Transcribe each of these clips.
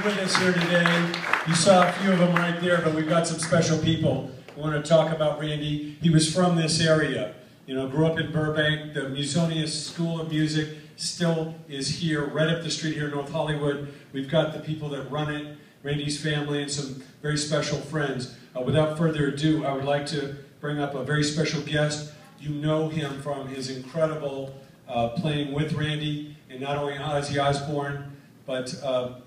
with us here today. You saw a few of them right there, but we've got some special people who want to talk about Randy. He was from this area. You know, grew up in Burbank. The Musonius School of Music still is here, right up the street here in North Hollywood. We've got the people that run it, Randy's family, and some very special friends. Without further ado, I would like to bring up a very special guest. You know him from his incredible playing with Randy, and not only Ozzy Osbourne, but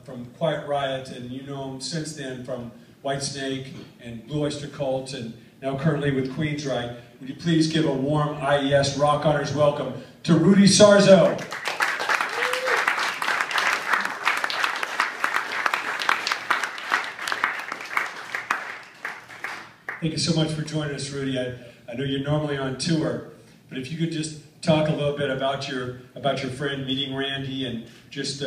from Quiet Riot, and you know him since then from Whitesnake and Blue Oyster Cult, and now currently with Quiet Riot. Would you please give a warm IES Rock Honors welcome to Rudy Sarzo. Thank you so much for joining us, Rudy. I know you're normally on tour, but if you could just talk a little bit about your friend meeting Randy and just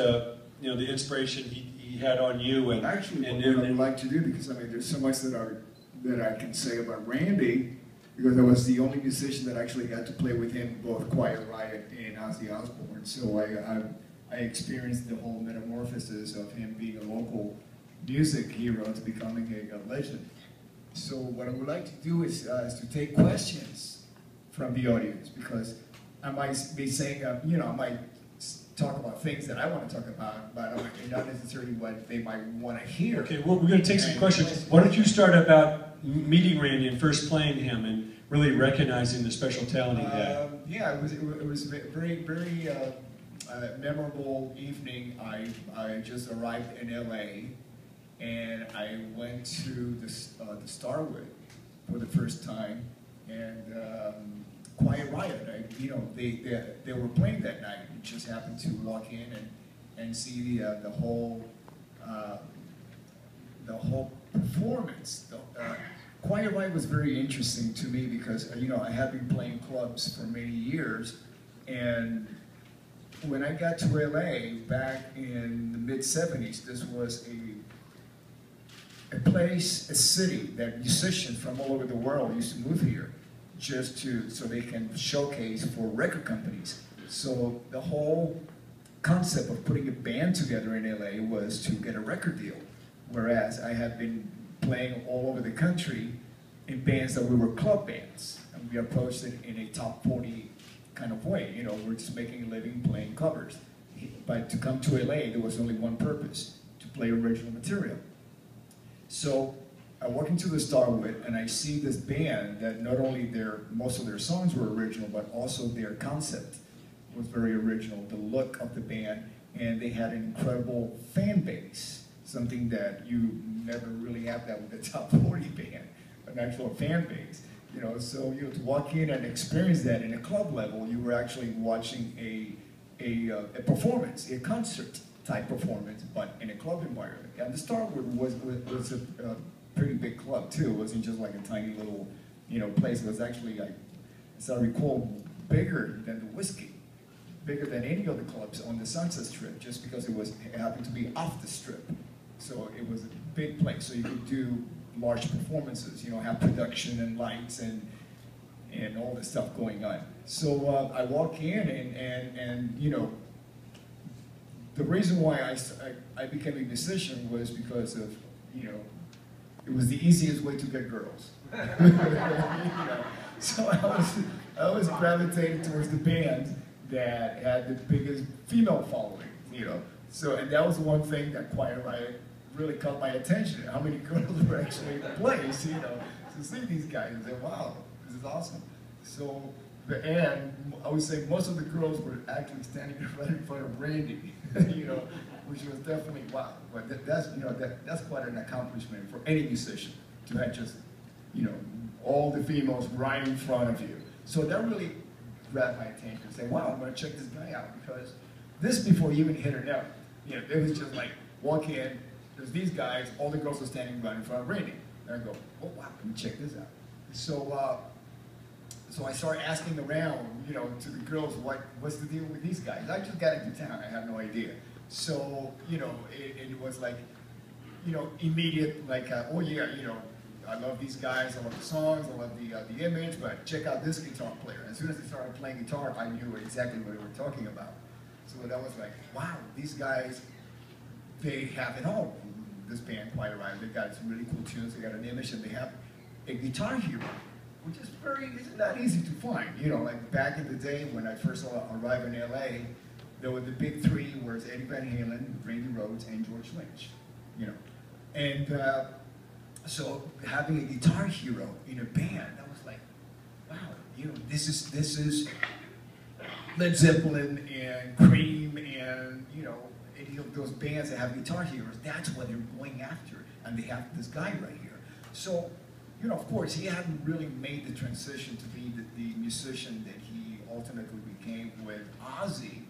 you know, the inspiration he had on you. And actually, what I would like to do, because I mean, there's so much that I can say about Randy, because I was the only musician that actually got to play with him, both Quiet Riot and Ozzy Osbourne. So I experienced the whole metamorphosis of him being a local music hero to becoming a legend. So what I would like to do is to take questions from the audience, because I might be saying, you know, I might talk about things that I want to talk about, but not necessarily what they might want to hear. Okay, well, we're going to take some questions. Why don't you start about meeting Randy and first playing him and really recognizing the special talent he had? Yeah, it was a very, very memorable evening. I just arrived in LA, and I went to the Starwood for the first time, and Quiet Riot, you know, they were playing that night. I just happened to walk in and see the whole performance. Quiet Riot was very interesting to me because, you know, I have been playing clubs for many years, and when I got to LA back in the mid-70s, this was a place, a city that musicians from all over the world used to move here, just so they can showcase for record companies. So the whole concept of putting a band together in LA was to get a record deal. Whereas I had been playing all over the country in bands that we were club bands. And we approached it in a top 40 kind of way. You know, we're just making a living playing covers. But to come to LA, there was only one purpose: to play original material. So I walk into the Starwood and I see this band that not only most of their songs were original, but also their concept was very original, the look of the band, and they had an incredible fan base, something that you never really have that with a top 40 band, an actual fan base. You know, so you know, to walk in and experience that in a club level, you were actually watching a performance, a concert type performance, but in a club environment. And the Starwood was a pretty big club too. It wasn't just like a tiny little, you know, place. It was actually, like, as I recall, bigger than the Whiskey, bigger than any of the clubs on the Sunset Strip, just because it happened to be off the strip. So it was a big place. So you could do large performances, you know, have production and lights and all this stuff going on. So I walk in and you know, the reason why I became a musician was because of, you know, it was the easiest way to get girls. You know? So I was gravitating towards the band that had the biggest female following, you know. So, and that was one thing that Quiet Riot really caught my attention. How many girls were actually in the place, you know, to see these guys and say, wow, this is awesome. So, and I would say most of the girls were actually standing right in front of Randy, you know, which was definitely wow. But that's, you know, that's quite an accomplishment for any musician to have just, you know, all the females right in front of you. So that really grabbed my attention. Say, wow, I'm gonna check this guy out, because this before you even hit her note. You know, it was just like walk in, there's these guys, all the girls are standing right in front of Randy. And I go, oh wow, let me check this out. So so I started asking around, you know, to the girls, what's the deal with these guys? I just got into town, I had no idea. So, you know, it was like, you know, immediate, like, oh yeah, you know, I love these guys, I love the songs, I love the image, but check out this guitar player. As soon as they started playing guitar, I knew exactly what they were talking about. So that was like, wow, these guys, they have it all. This band, Quiet Riot, they got some really cool tunes, they got an image, and they have a guitar hero, which is not easy to find. You know, like back in the day when I first arrived in LA, there were the big three, where it's Eddie Van Halen, Randy Rhoads, and George Lynch. You know, and so having a guitar hero in a band, that was like, wow, you know, this is Led Zeppelin and Cream and, you know, any of those bands that have guitar heroes, that's what they're going after. And they have this guy right here. So, you know, of course, he hadn't really made the transition to be the musician that he ultimately became with Ozzy,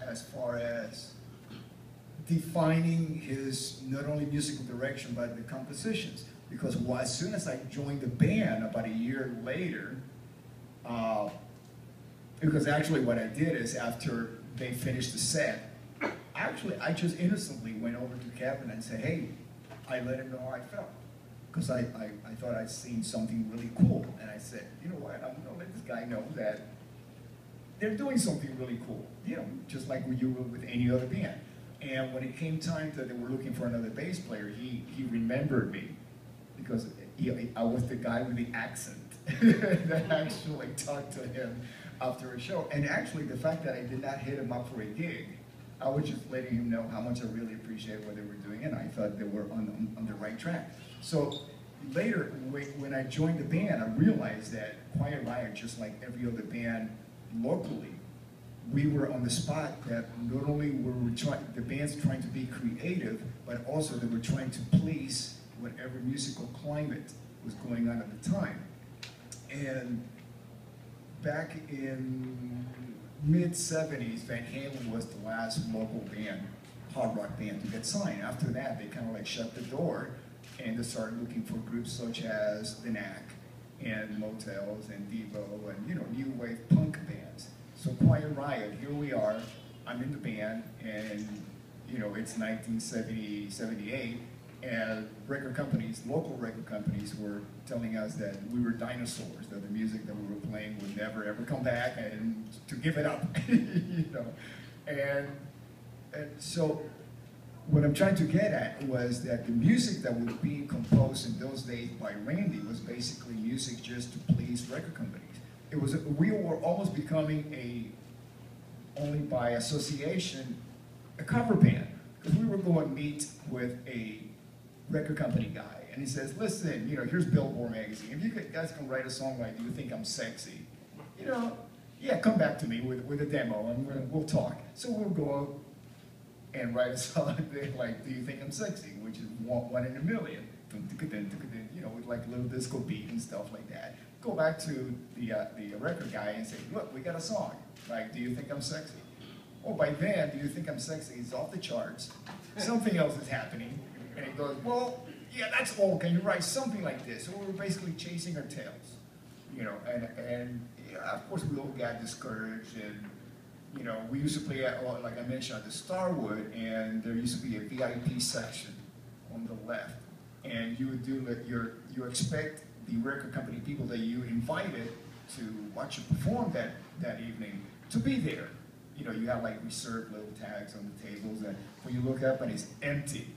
as far as defining his not only musical direction, but the compositions. Because as soon as I joined the band about a year later, because actually what I did is after they finished the set, actually I just innocently went over to Kevin and said, hey, I let him know how I felt. Because I thought I'd seen something really cool. And I said, you know what, I'm gonna let this guy know that they're doing something really cool. You know, just like you would with any other band. And when it came time that they were looking for another bass player, he remembered me. Because I was the guy with the accent that actually talked to him after a show. And actually, the fact that I did not hit him up for a gig, I was just letting him know how much I really appreciated what they were doing, and I thought they were on the right track. So later, when I joined the band, I realized that Quiet Riot, just like every other band locally, we were on the spot that not only were the band's trying to be creative, but also they were trying to please whatever musical climate was going on at the time. And back in mid-70s, Van Halen was the last local band, hard rock band, to get signed. After that, they kind of like shut the door and they started looking for groups such as The Knack and Motels and Devo and, you know, new wave punk bands. So Quiet Riot, here we are, I'm in the band, and, you know, it's 1970, 78, and record companies, local record companies, were telling us that we were dinosaurs, that the music that we were playing would never ever come back, and to give it up, you know. And so what I'm trying to get at was that the music that was being composed in those days by Randy was basically music just to please record companies. It was, we were almost becoming only by association, a cover band, because we were going to meet with a record company guy, and he says, listen, you know, here's Billboard magazine. If you guys can write a song like Do You Think I'm Sexy? You know, yeah, come back to me with a demo, and we'll talk. So we'll go out and write a song like Do You Think I'm Sexy, which is one in a million, you know, with like a little disco beat and stuff like that. Go back to the record guy and say, look, we got a song, like Do You Think I'm Sexy? Oh, by then, Do You Think I'm Sexy is off the charts. Something else is happening. And he goes, well, yeah, that's old. Can you write something like this? So we were basically chasing our tails, you know. And yeah, of course, we all got discouraged. And you know, we used to play at, like I mentioned, at the Starwood, and there used to be a VIP section on the left. And you would do you expect the record company people that you invited to watch you perform that evening to be there. You know, you have like reserved little tags on the tables, and when you look up and it's empty.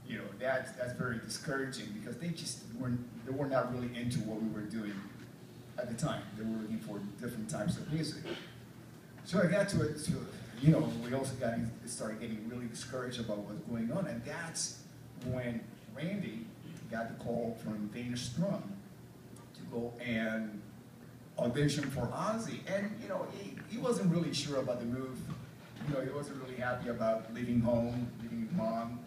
You know, that's very discouraging, because they were not really into what we were doing at the time. They were looking for different types of music. So I got to it, you know, we also started getting really discouraged about what's going on, and that's when Randy got the call from Dana Strum to go and audition for Ozzy. And, you know, he wasn't really sure about the move. You know, he wasn't really happy about leaving home, leaving his mom,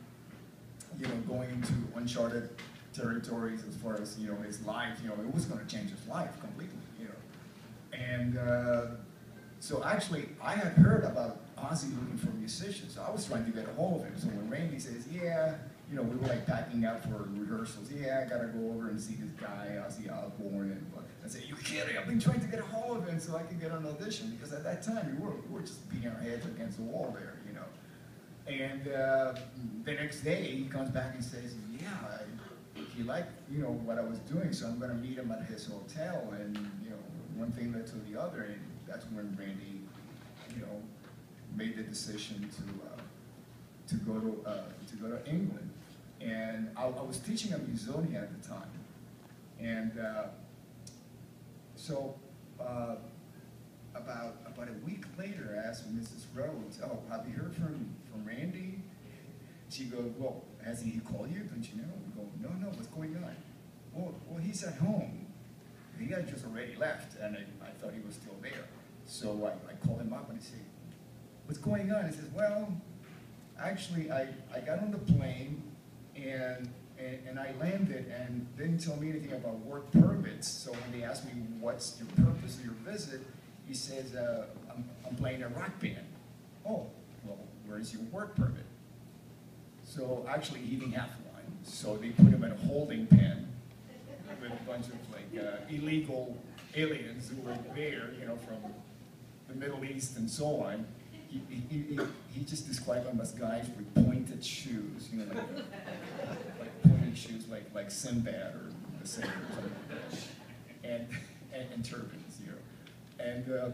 you know, going into uncharted territories as far as, you know, his life. You know, it was going to change his life completely, you know. And so actually, I had heard about Ozzy looking for musicians, so I was trying to get a hold of him. So when Randy says, yeah, you know, we were like packing up for rehearsals. Yeah, I gotta go over and see this guy, Ozzy Osbourne. And I said, you kidding? I've been trying to get a hold of him so I could get an audition, because at that time we were just beating our heads against the wall there, you know. And the next day he comes back and says, yeah, he liked, you know, what I was doing, so I'm gonna meet him at his hotel. And you know, one thing led to the other, and that's when Randy, you know, made the decision to go to England, and I was teaching at Musonia at the time, and so about a week later, I asked Mrs. Rhoads, "Oh, have you heard from Randy?" She goes, "Well, hasn't he called you? Don't you know?" We go, "No, what's going on?" Well, he's at home. He had just already left, and I thought he was still there. So I called him up and I said, "What's going on?" He says, "Well, actually, I got on the plane and I landed and didn't tell me anything about work permits. So when they asked me, what's your purpose of your visit, he says, I'm playing a rock band." "Oh, well, where's your work permit?" So actually, he didn't have one. So they put him in a holding pen with a bunch of illegal aliens who were there, from the Middle East and so on. He just described them as guys with pointed shoes, like pointed shoes, like Sinbad or the Sailor or something like that, and turbans, And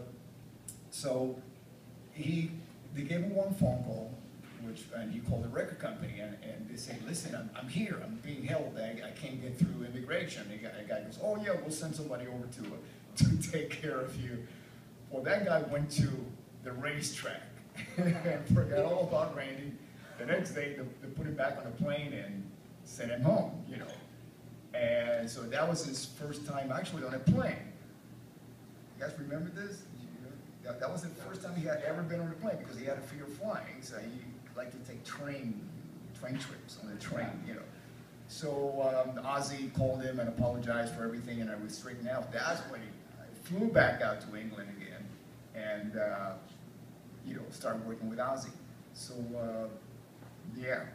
so they gave him one phone call, and he called the record company, and they say, "Listen, I'm here, I'm being held, I can't get through immigration." The guy goes, "Oh yeah, we'll send somebody over to take care of you." Well, that guy went to the racetrack and forgot all about Randy. The next day, they put him back on a plane and sent him home, And so that was his first time actually on a plane. You guys remember this? That was the first time he had ever been on a plane because he had a fear of flying, so he liked to take train trips on the train, So Ozzy called him and apologized for everything, and I was straightened out. That's when I flew back out to England again, and started working with Ozzy. So yeah.